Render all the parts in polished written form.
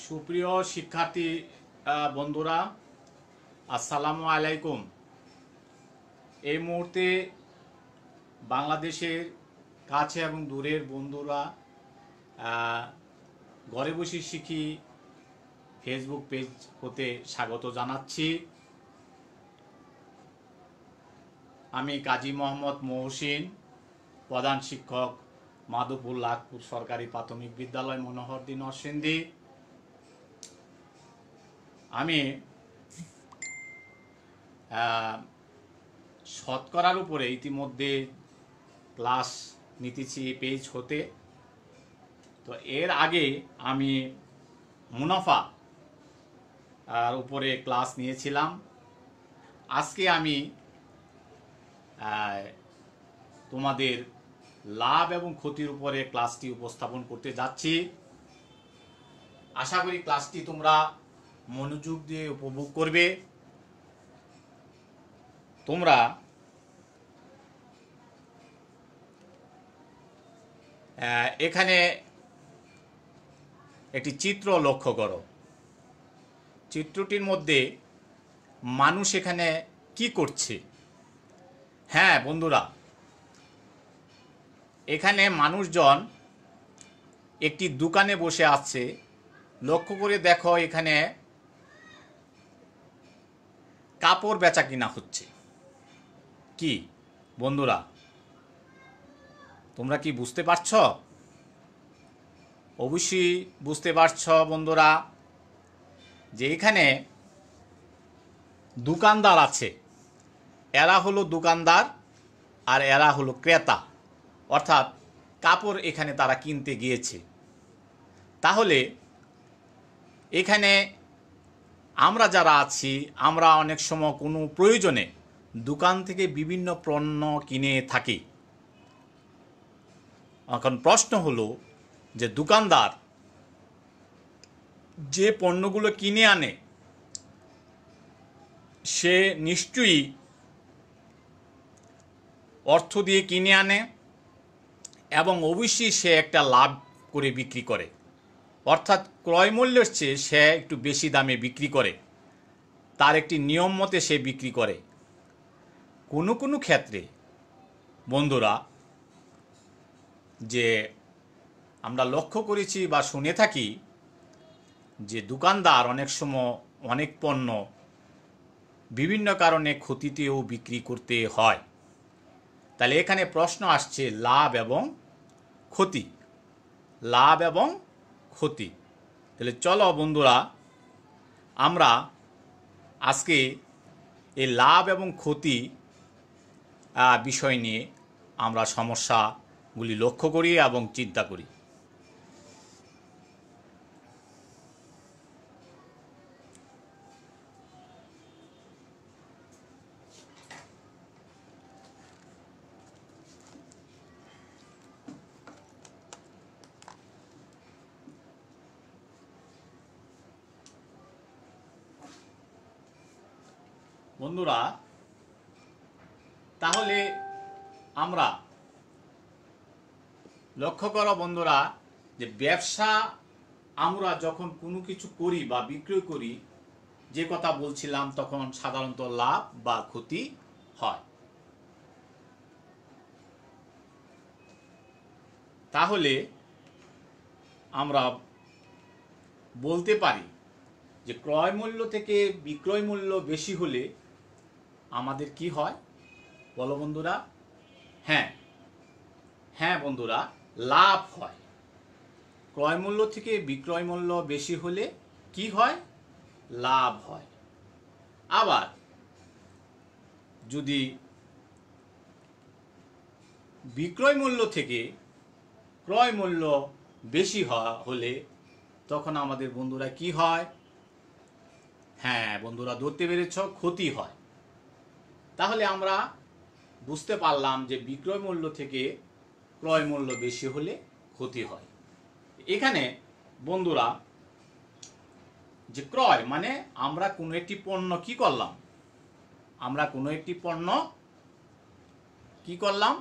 সুপ্রিয় শিক্ষার্থী বন্ধুরা, আসসালামু আলাইকুম। এই মুহূর্তে বাংলাদেশের কাছে এবং দূরের বন্ধুরা ঘরে বসে শিখি ফেসবুক পেজ হতে স্বাগত জানাচ্ছি। আমি কাজী মোহাম্মদ মহসিন, প্রধান শিক্ষক, মাধবপুর লাখপুর সরকারি প্রাথমিক বিদ্যালয়, মনোহরদী, নরসিংদী। আমি শতকরার উপরে ইতিমধ্যে ক্লাস নিতেছি পেজ হতে। তো এর আগে আমি মুনাফা উপরে ক্লাস নিয়েছিলাম। আজকে আমি তোমাদের লাভ এবং ক্ষতির উপরে ক্লাসটি উপস্থাপন করতে যাচ্ছি। আশা করি ক্লাসটি তোমরা মনোযোগ দিয়ে উপভোগ করবে। তোমরা এখানে একটি চিত্র লক্ষ্য করো। চিত্রটির মধ্যে মানুষ এখানে কি করছে? হ্যাঁ বন্ধুরা, এখানে মানুষজন একটি দোকানে বসে আছে। লক্ষ্য করে দেখো, এখানে কাপড় বেচা কিনা হচ্ছে। কি বন্ধুরা, তোমরা কি বুঝতে পারছ? অবশ্যই বুঝতে পারছ বন্ধুরা, যে এখানে দোকানদার আছে। এরা হলো দোকানদার আর এরা হলো ক্রেতা, অর্থাৎ কাপড় এখানে তারা কিনতে গিয়েছে। তাহলে এখানে আমরা যারা আছি, আমরা অনেক সময় কোনো প্রয়োজনে দোকান থেকে বিভিন্ন পণ্য কিনে থাকি। এখন প্রশ্ন হলো যে দোকানদার যে পণ্যগুলো কিনে আনে, সে নিশ্চয়ই অর্থ দিয়ে কিনে আনে এবং অবশ্যই সে একটা লাভ করে বিক্রি করে, অর্থাৎ ক্রয় মূল্যের চেয়ে সে একটু বেশি দামে বিক্রি করে। তার একটি নিয়ম মতে সে বিক্রি করে। কোনো কোনো ক্ষেত্রে বন্ধুরা, যে আমরা লক্ষ্য করেছি বা শুনে থাকি যে দোকানদার অনেক সময় অনেক পণ্য বিভিন্ন কারণে ক্ষতিতেও বিক্রি করতে হয়। তাহলে এখানে প্রশ্ন আসছে লাভ এবং ক্ষতি। লাভ এবং ক্ষতি। তাহলে চলো বন্ধুরা, আমরা আজকে এই লাভ এবং ক্ষতি বিষয় নিয়ে আমরা সমস্যাগুলি লক্ষ্য করি এবং চিন্তা করি। বন্ধুরা, তাহলে আমরা লক্ষ্য করো বন্ধুরা, যে ব্যবসা আমরা যখন কোনো কিছু করি বা বিক্রয় করি, যে কথা বলছিলাম, তখন সাধারণত লাভ বা ক্ষতি হয়। তাহলে আমরা বলতে পারি যে ক্রয় মূল্য থেকে বিক্রয় মূল্য বেশি হলে আমাদের কি হয় বলো বন্ধুরা? হ্যাঁ হ্যাঁ বন্ধুরা, লাভ হয়। ক্রয় মূল্য থেকে বিক্রয় মূল্য বেশি হলে কি হয়? লাভ হয়। আবার যদি বিক্রয় মূল্য থেকে ক্রয় মূল্য বেশি হলে তখন আমাদের বন্ধুরা কি হয়? হ্যাঁ বন্ধুরা, ধরতে পেরেছ, ক্ষতি হয়। তাহলে আমরা বুঝতে পারলাম যে বিক্রয় মূল্য থেকে ক্রয় মূল্য বেশি হলে ক্ষতি হয়। এখানে বন্ধুরা, যে ক্রয় মানে আমরা কোনো একটি পণ্য কি করলাম? আমরা কোনো একটি পণ্য কি করলাম?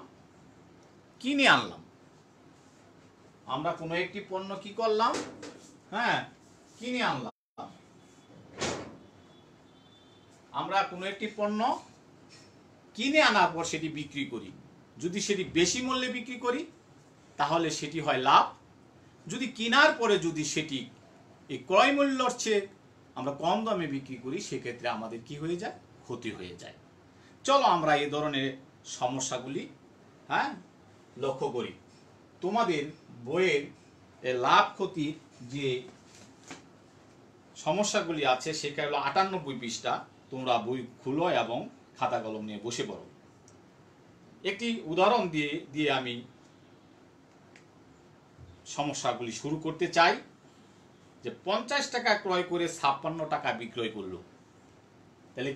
কিনে আনলাম। আমরা কোনো একটি পণ্য কি করলাম? হ্যাঁ, কিনে আনলাম, আমরা কোনো একটি পণ্য কিনে আনার পর সেটি বিক্রি করি। যদি সেটি বেশি মূল্যে বিক্রি করি তাহলে সেটি হয় লাভ। যদি কেনার পরে যদি সেটি এই ক্রয় মূল্যর চেয়ে আমরা কম দামে বিক্রি করি সেক্ষেত্রে আমাদের কি হয়ে যায়, ক্ষতি হয়ে যায়। চলো আমরা এই ধরনের সমস্যাগুলি লক্ষ্য করি। তোমাদের বইয়ের লাভ ক্ষতির যে সমস্যাগুলি আছে সেটা হলো 98 পৃষ্ঠা। তোমরা বই খুলো এবং খাতা কলম নিয়ে বসে পড়ো। একটি উদাহরণ দিয়ে আমি সমস্যাগুলি শুরু করতে চাই। যে 50 টাকা ক্রয় করে 56 টাকা বিক্রয় করলো, তাহলে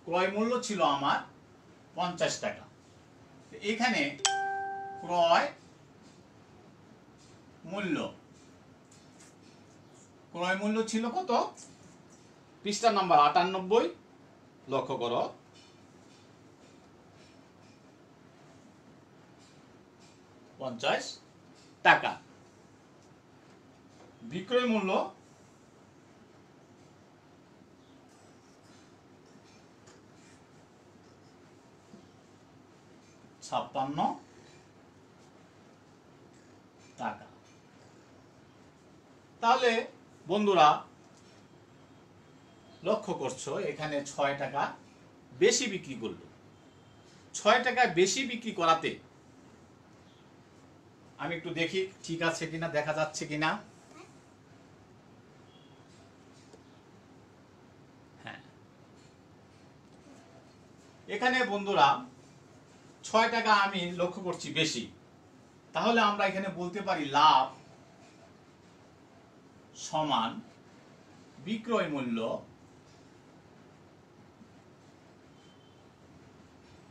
ক্রয় মূল্য ছিল আমার 50 টাকা। এখানে ক্রয় মূল্য ছিল কত? পৃষ্ঠা নাম্বার 98, লক্ষ্য করো। টাকা। বিক্রয় মূল্য 56 টাকা। তাহলে বন্ধুরা লক্ষ্য করছো এখানে 6 টাকা বেশি বিক্রি করলো। 6 টাকা বেশি বিক্রি করাতে আমি একটু দেখি ঠিক আছে কিনা, দেখা যাচ্ছে কিনা। হ্যাঁ, এখানে বন্ধুরা 6 টাকা আমি লক্ষ্য করছি বেশি। তাহলে আমরা এখানে বলতে পারি লাভ সমান বিক্রয় মূল্য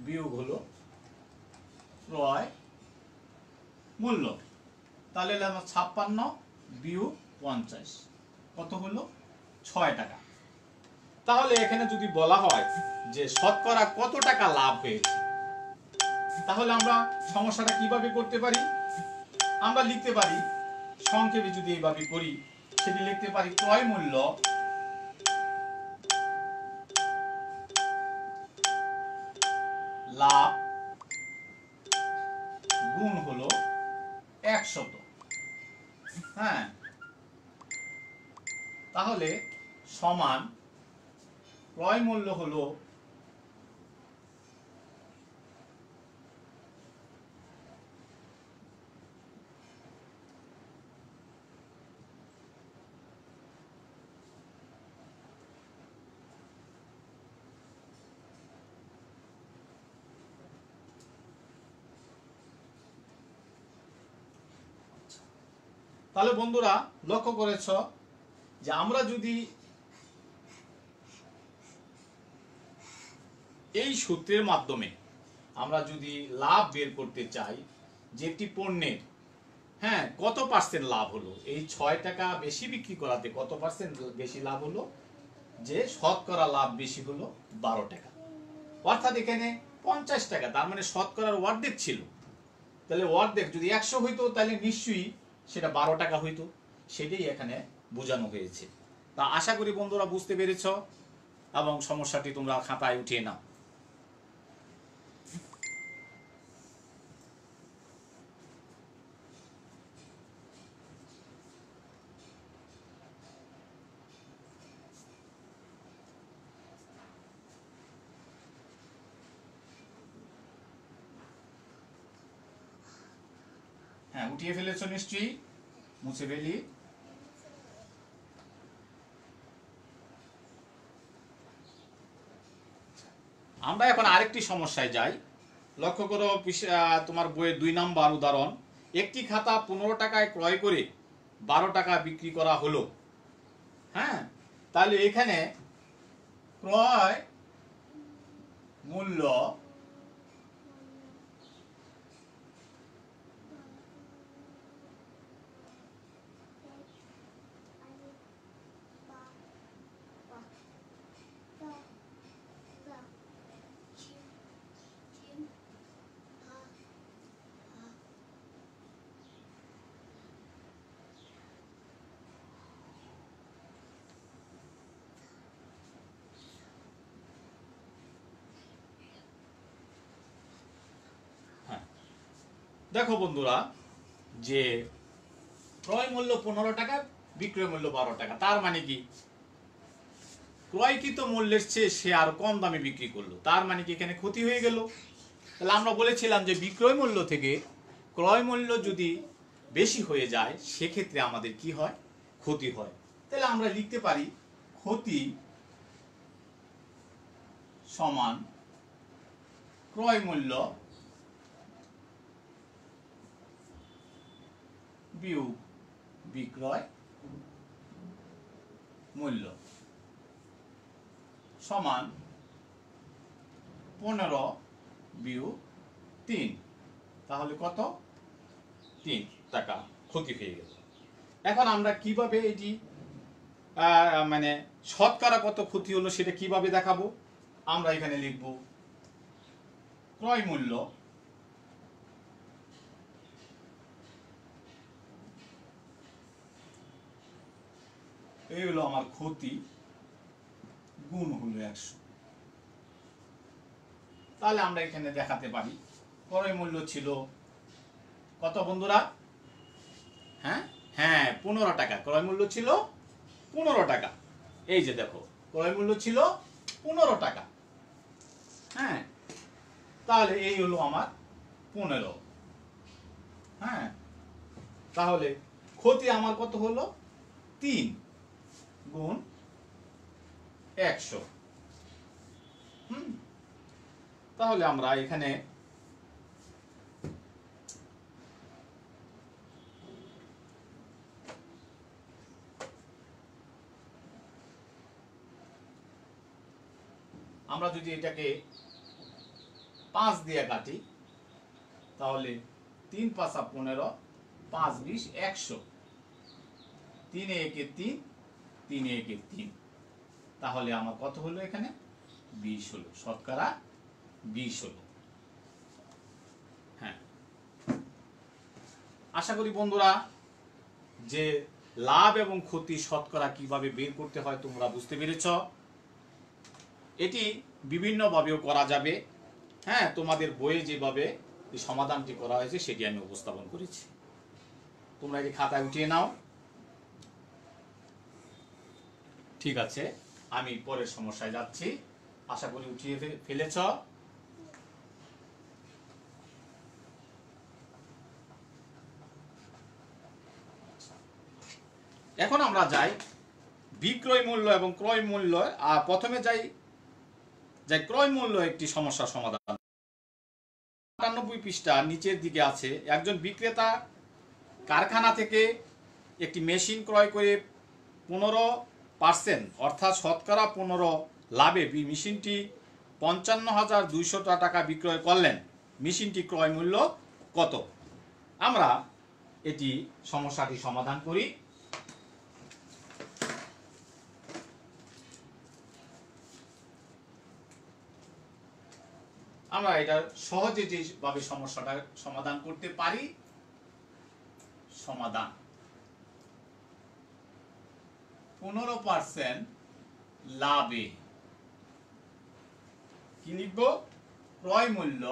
বিয়োগ হলো ক্রয় মূল্য। তাহলে 56 বিয়োগ 50 কত হলো? 6 টাকা। তাহলে এখানে যদি বলা হয় যে শতকরা কত টাকা লাভ হয়েছে, তাহলে আমরা সমস্যাটা কিভাবে করতে পারি? আমরা লিখতে পারি সংক্ষেপে, যদি এইভাবে করি সেটি লিখতে পারি ক্রয় মূল্য লাভ গুণ হলো 100। হ্যাঁ, তাহলে সমান ক্রয় মূল্য হলো তাহলে বন্ধুরা লক্ষ্য করেছ যে আমরা যদি এই সূত্রের মাধ্যমে আমরা যদি লাভ বের করতে চাই যে একটি পণ্যের কত পার্সেন্ট লাভ হলো, এই 6 টাকা বেশি বিক্রি করাতে কত পার্সেন্ট বেশি লাভ হলো, যে শতকরা লাভ বেশি হলো 12 টাকা। অর্থাৎ এখানে 50 টাকা, তার মানে শতকরার অর্ধেক ছিল। তাহলে অর্ধেক যদি 100 হইতো তাহলে নিশ্চয়ই সেটা 12 টাকা হইতো। সেটাই এখানে বোঝানো হয়েছে। তা আশা করি বন্ধুরা বুঝতে পেরেছ এবং সমস্যাটি তোমরা খাতায় উঠিয়ে নাও। হ্যাঁ, উঠিয়ে ফেলেছো নিশ্চয়ই, মুছে ফেলি। আমরা এখন আরেকটি সমস্যায় যাই। লক্ষ্য করো তোমার বইয়ের 2 নম্বর উদাহরণ। একটি খাতা 15 টাকায় ক্রয় করে 12 টাকা বিক্রি করা হলো। হ্যাঁ, তাহলে এখানে ক্রয় মূল্য দেখো বন্ধুরা, যে ক্রয় মূল্য 15 টাকা, বিক্রয় মূল্য 12 টাকা, তার মানে কি ক্রয়কৃত মূল্যের চেয়ে সে আরো কম দামে বিক্রি করলো, তার মানে কি এখানে ক্ষতি হয়ে গেল। তাহলে আমরা বলেছিলাম যে বিক্রয় মূল্য থেকে ক্রয় মূল্য যদি বেশি হয়ে যায় সেক্ষেত্রে আমাদের কি হয়, ক্ষতি হয়। তাহলে আমরা লিখতে পারি ক্ষতি সমান ক্রয় মূল্য বিয়োগ বিক্রয় মূল্য সমান 15 বিয়োগ 3। তাহলে কত? 3 টাকা ক্ষতি হয়ে গেল। এখন আমরা কিভাবে এটি মানে শতকরা কত ক্ষতি হলো সেটা কিভাবে দেখাবো? আমরা এখানে লিখব ক্রয় মূল্য এই হলো আমার ক্ষতি গুণ হলো 100। তাহলে আমরা এখানে দেখাতে পারি ক্রয় মূল্য ছিল কত বন্ধুরা? হ্যাঁ হ্যাঁ 15 টাকা। ক্রয় মূল্য ছিল 15 টাকা। এই যে দেখো, ক্রয় মূল্য ছিল 15 টাকা। হ্যাঁ, তাহলে এই হলো আমার 15। হ্যাঁ, তাহলে ক্ষতি আমার কত হলো? 3 গুণ 100। তাহলে আমরা এখানে আমরা যদি এটাকে 5 দিয়ে কাটি তাহলে 3 5 15, 5 20 100, 3 একে 3, 3 একে 3। তাহলে আমার কত হলো? এখানে 20 হলো, শতকরা 20 হলো। হ্যাঁ, আশা করি বন্ধুরা যে লাভ এবং ক্ষতি শতকরা কিভাবে বের করতে হয় তোমরা বুঝতে পেরেছ। এটি বিভিন্নভাবেও করা যাবে। হ্যাঁ, তোমাদের বইয়ে যেভাবে সমাধানটি করা হয়েছে সেটি আমি উপস্থাপন করেছি। তোমরা এটি খাতায় উঠিয়ে নাও। ঠিক আছে, আমি পরের সমস্যায় যাচ্ছি। আশা করি উঠিয়ে ফেলেছ। এখন আমরা যাই বিক্রয় মূল্য এবং ক্রয় মূল্য। প্রথমে যাই ক্রয় মূল্য একটি সমস্যার সমাধান। 98 পৃষ্ঠা নিচের দিকে আছে, একজন বিক্রেতা কারখানা থেকে একটি মেশিন ক্রয় করে 15% অর্থাৎ শতকরা 15 লাভে মেশিনটি 55,200 টাকা বিক্রয় করলেন। মেশিনটি ক্রয় মূল্য কত? আমরা এটি সমস্যাটি সমাধান করি। আমরা এটা সহজে যেভাবে সমস্যাটা সমাধান করতে পারি, সমাধান 15% লাভে কি লিখব? ক্রয় মূল্য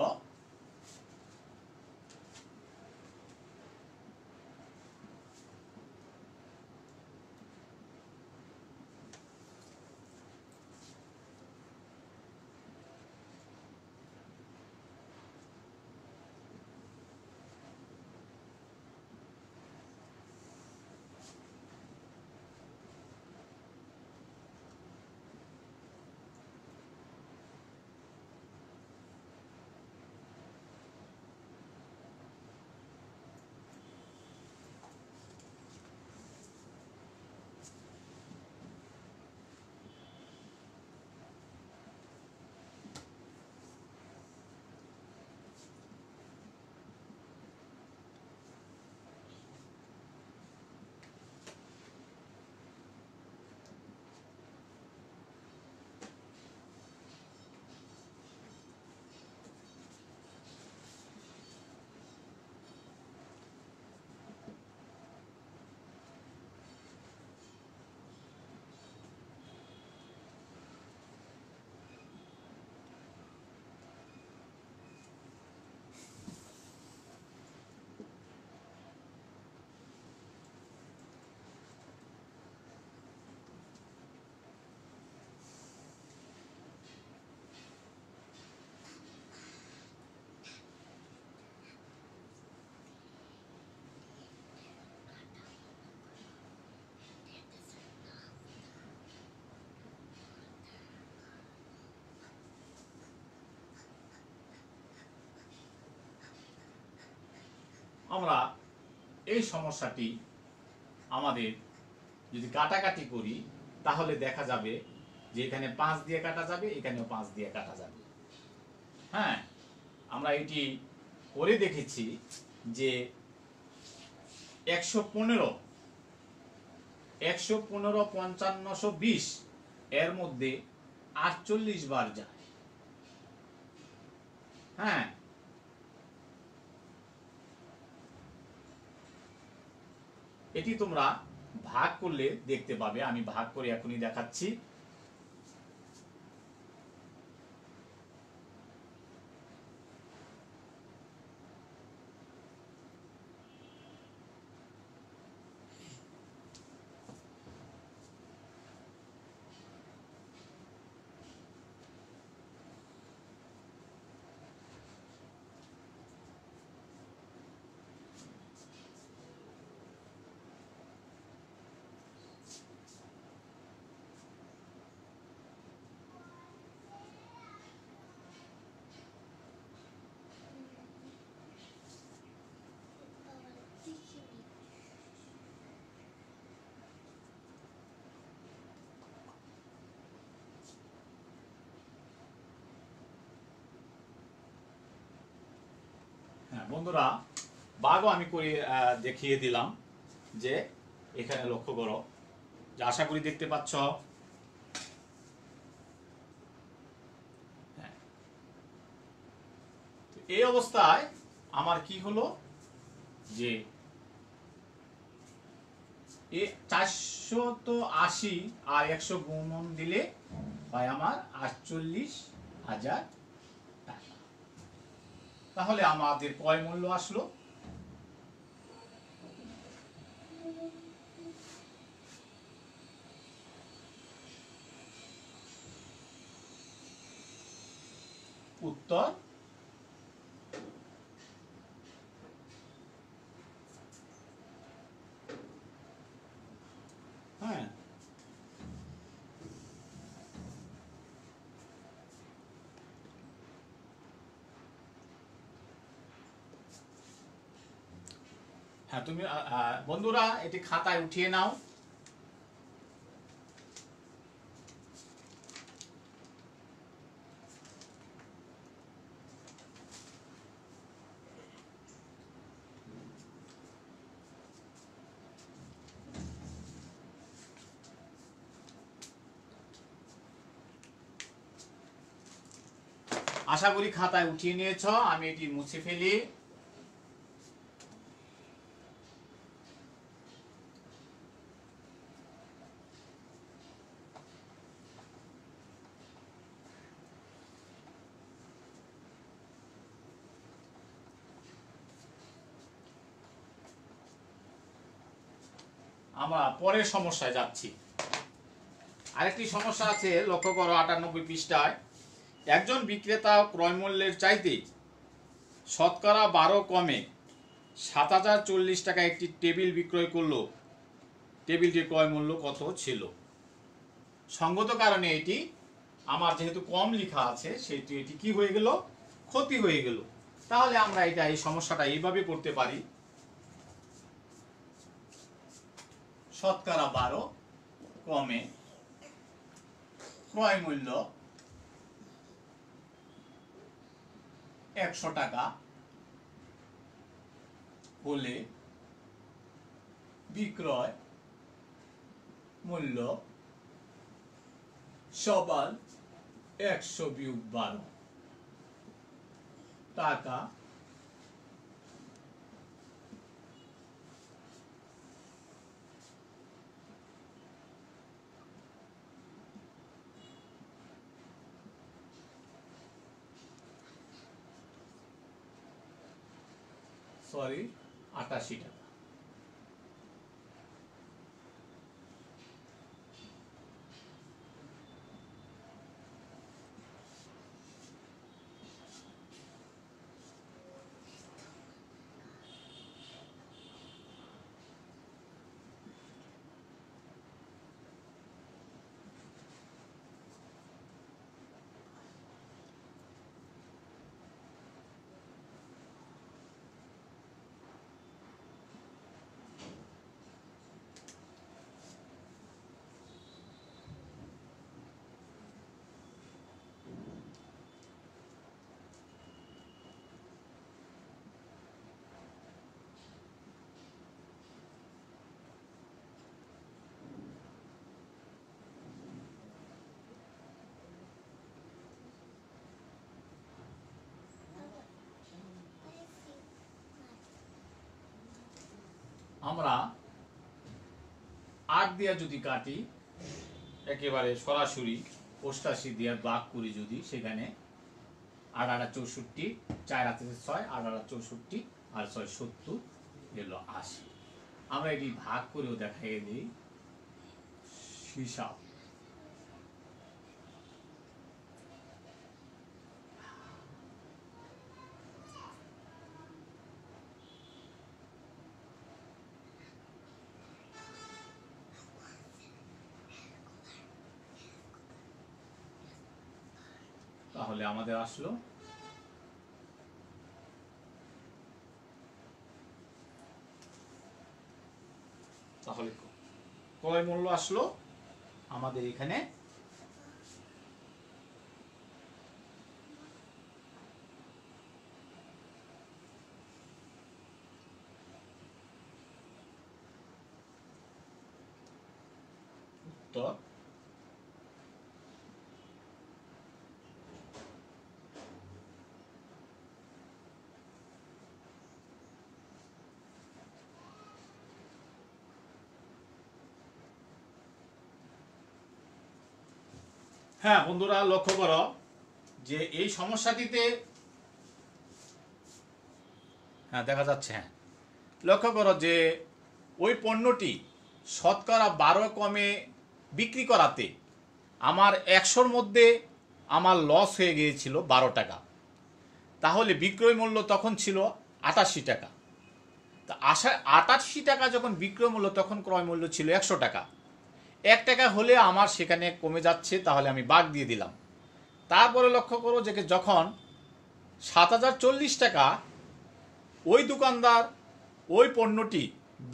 আমরা এই সমস্যাটি আমাদের যদি কাটাকাটি করি তাহলে দেখা যাবে যে এখানে 5 দিয়ে কাটা যাবে, এখানেও 5 দিয়ে কাটা যাবে। হ্যাঁ, আমরা এটি করে দেখেছি যে 115 5520 এর মধ্যে 48 বার যায়। হ্যাঁ, এটি তোমরা ভাগ করলে দেখতে পাবে। আমি ভাগ করে এখনই দেখাচ্ছি। হ্যাঁ বন্ধুরা, ভাগও আমি করে দেখিয়ে দিলাম যে এখানে লক্ষ্য করো, যে আশা করি দেখতে পাচ্ছ। হ্যাঁ, এই অবস্থায় আমার কি হলো যে 480 আর 100 গুণন দিলে হয় আমার 48,000 টাকা। তাহলে আমাদের ক্রয় মূল্য আসলো উত্তর হ্যাঁ হ্যাঁ তুমি বন্ধুরা এটি খাতায় উঠিয়ে নাও। আশা করি খাতায় উঠিয়ে নিয়েছ। আমি এটি মুছে ফেলি। আমরা পরের সমস্যায় যাচ্ছি। আরেকটি সমস্যা আছে, লক্ষ্য করো 98 পৃষ্ঠায়। একজন বিক্রেতা ক্রয় মূল্যের চাইতে শতকরা 12 কমে 7,040 টাকা একটি টেবিল বিক্রয় করলো। টেবিলটির ক্রয় মূল্য কত ছিল? সঙ্গত কারণে এটি আমার যেহেতু কম লেখা আছে সেহেতু এটি কি হয়ে গেল? ক্ষতি হয়ে গেল। তাহলে আমরা এই সমস্যাটা এইভাবে করতে পারি। শতকরা 12 কমে ক্রয় মূল্য 100 টাকা হলে বিক্রয় মূল্য সমান 100 বিয়োগ 12 টাকা সরি 88 টাকা। আমরা 8 দিয়া যদি কাটি, একেবারে সরাসরি 88 দিয়ে ভাগ করি যদি, সেখানে 8 8 64, 4 হাতে 6, 8 8 64 আর 6 70 গেল 80। আমরা এটি ভাগ করেও দেখাই দিই হিসাব। তাহলে আমাদের আসলো তাহলে ক্রয় মূল্য আসলো আমাদের এখানে উত্তর হ্যাঁ বন্ধুরা, লক্ষ্য করো যে এই সমস্যাটিতে, হ্যাঁ দেখা যাচ্ছে, হ্যাঁ লক্ষ্য করো যে ওই পণ্যটি শতকরা 12 কমে বিক্রি করাতে আমার 100-র মধ্যে আমার লস হয়ে গিয়েছিল 12 টাকা। তাহলে বিক্রয় মূল্য তখন ছিল 88 টাকা। তা 88 টাকা যখন বিক্রয় মূল্য, তখন ক্রয় মূল্য ছিল 100 টাকা। 1 টাকা হলে আমার সেখানে কমে যাচ্ছে, তাহলে আমি বাদ দিয়ে দিলাম। তারপরে লক্ষ্য করো যে যখন 7040 টাকা ওই দোকানদার ওই পণ্যটি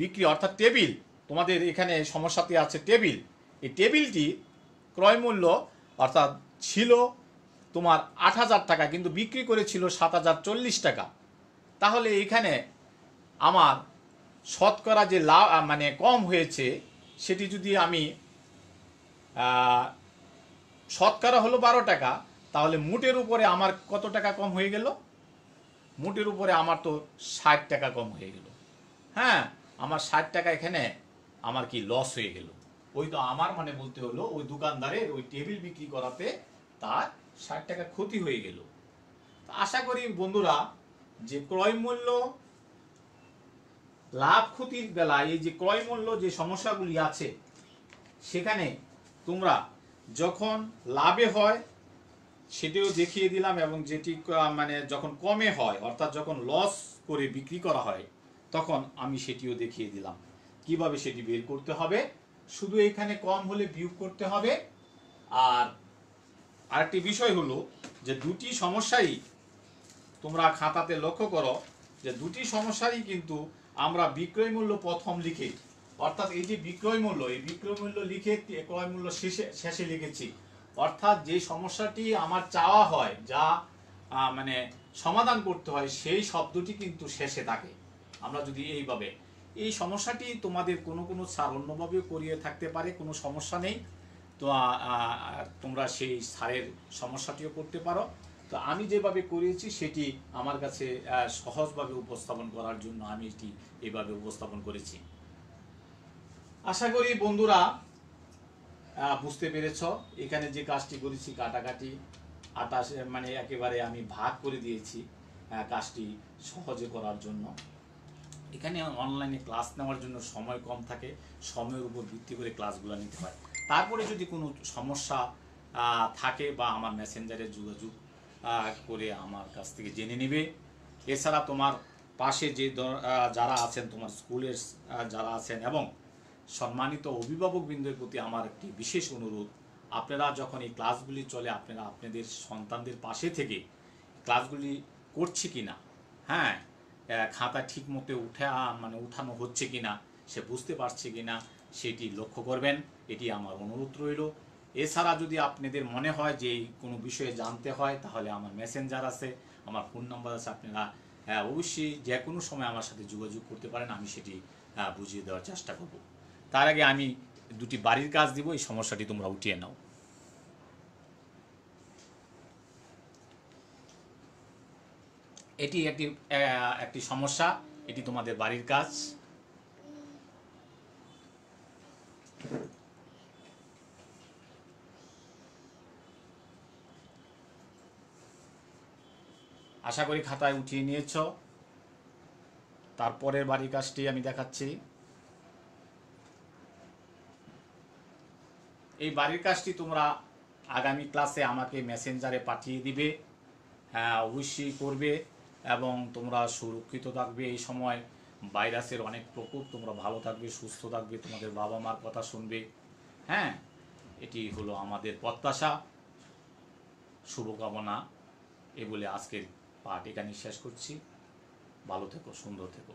বিক্রি, অর্থাৎ টেবিল, তোমাদের এখানে সমস্যাতে আছে টেবিল, এই টেবিলটি ক্রয় মূল্য অর্থাৎ ছিল তোমার 8000 টাকা, কিন্তু বিক্রি করেছিল 7040 টাকা। তাহলে এখানে আমার শতকরা যে লাভ মানে কম হয়েছে, সেটি যদি আমি শতকরা হলো 12 টাকা, তাহলে মুটের উপরে আমার কত টাকা কম হয়ে গেল? মুটের উপরে আমার তো 60 টাকা কম হয়ে গেল। হ্যাঁ, আমার 60 টাকা এখানে আমার কি লস হয়ে গেল। ওই তো আমার মানে বলতে হলো ওই দোকানদারের ওই টেবিল বিক্রি করাতে তার 60 টাকা ক্ষতি হয়ে গেল। আশা করি বন্ধুরা যে ক্রয় মূল্য লাভ ক্ষতির বেলায় এই যে ক্রয় মূল্য যে সমস্যাগুলি আছে, সেখানে তোমরা যখন লাভে হয় সেটিও দেখিয়ে দিলাম, এবং যেটি মানে যখন কমে হয় অর্থাৎ যখন লস করে বিক্রি করা হয় তখন আমি সেটিও দেখিয়ে দিলাম কিভাবে সেটি বের করতে হবে। শুধু এখানে কম হলে বিয়োগ করতে হবে। আর আরেকটি বিষয় হলো যে দুটি সমস্যাই তোমরা খাতাতে লক্ষ্য করো যে দুটি সমস্যারই কিন্তু আমরা বিক্রয় মূল্য প্রথম লিখে, অর্থাৎ এই যে বিক্রয় মূল্য, এই বিক্রয় মূল্য লিখে ক্রয় মূল্য শেষে লিখেছি। অর্থাৎ যে সমস্যাটি আমার চাওয়া হয়, যা মানে সমাধান করতে হয়, সেই শব্দটি কিন্তু শেষে থাকে। আমরা যদি এইভাবে, এই সমস্যাটি তোমাদের কোনো কোনো স্যার অন্যভাবেও করিয়ে থাকতে পারে, কোনো সমস্যা নেই। তো তোমরা সেই স্যারের সমস্যাটিও করতে পারো। তো আমি যেভাবে করিয়েছি সেটি আমার কাছে সহজভাবে উপস্থাপন করার জন্য আমি এটি এভাবে উপস্থাপন করেছি। আশা করি বন্ধুরা বুঝতে পেরেছ। এখানে যে কাজটি করেছি কাটাকাটি 28 মানে একেবারে আমি ভাগ করে দিয়েছি কাজটি সহজে করার জন্য। এখানে অনলাইনে ক্লাস নেওয়ার জন্য সময় কম থাকে, সময়ের উপর ভিত্তি করে ক্লাসগুলো নিতে হয়। তারপরে যদি কোনো সমস্যা থাকে বা আমার মেসেঞ্জারে যোগাযোগ করে আমার কাছ থেকে জেনে নেবে। এছাড়া তোমার পাশে যে যারা আছেন, তোমার স্কুলের যারা আছেন এবং সম্মানিত অভিভাবকবৃন্দের প্রতি আমার একটি বিশেষ অনুরোধ, আপনারা যখন এই ক্লাসগুলি চলে, আপনারা আপনাদের সন্তানদের পাশে থেকে ক্লাসগুলি করছি কিনা, হ্যাঁ খাতা ঠিক মতো উঠানো হচ্ছে কিনা, সে বুঝতে পারছে কিনা, সেটি লক্ষ্য করবেন। এটি আমার অনুরোধ রইল। এছাড়া যদি আপনাদের মনে হয় যে কোনো বিষয়ে জানতে হয়, তাহলে আমার মেসেঞ্জার আছে, আমার ফোন নাম্বার আছে, আপনারা অবশ্যই যে কোনো সময় আমার সাথে যোগাযোগ করতে পারেন, আমি সেটি বুঝিয়ে দেওয়ার চেষ্টা করব। তার আগে আমি দুটি বাড়ির কাজ দিব, এই সমস্যাটি তোমরা উঠিয়ে নাও। এটি একটি সমস্যা, এটি তোমাদের বাড়ির কাজ। আশা করি খাতায় উঠিয়ে নিয়েছ। তারপরের বাড়ির কাজটি আমি দেখাচ্ছি। এই বাড়ির কাজটি তোমরা আগামী ক্লাসে আমাকে মেসেঞ্জারে পাঠিয়ে দিবে। হ্যাঁ, অবশ্যই করবে এবং তোমরা সুরক্ষিত থাকবে। এই সময় ভাইরাসের অনেক প্রকোপ, তোমরা ভালো থাকবে, সুস্থ থাকবে, তোমাদের বাবা মার কথা শুনবে। হ্যাঁ, এটি হলো আমাদের প্রত্যাশা, শুভকামনা। এ বলে আজকের পাঠ এখানে শেষ করছি। ভালো থেকো, সুন্দর থেকো।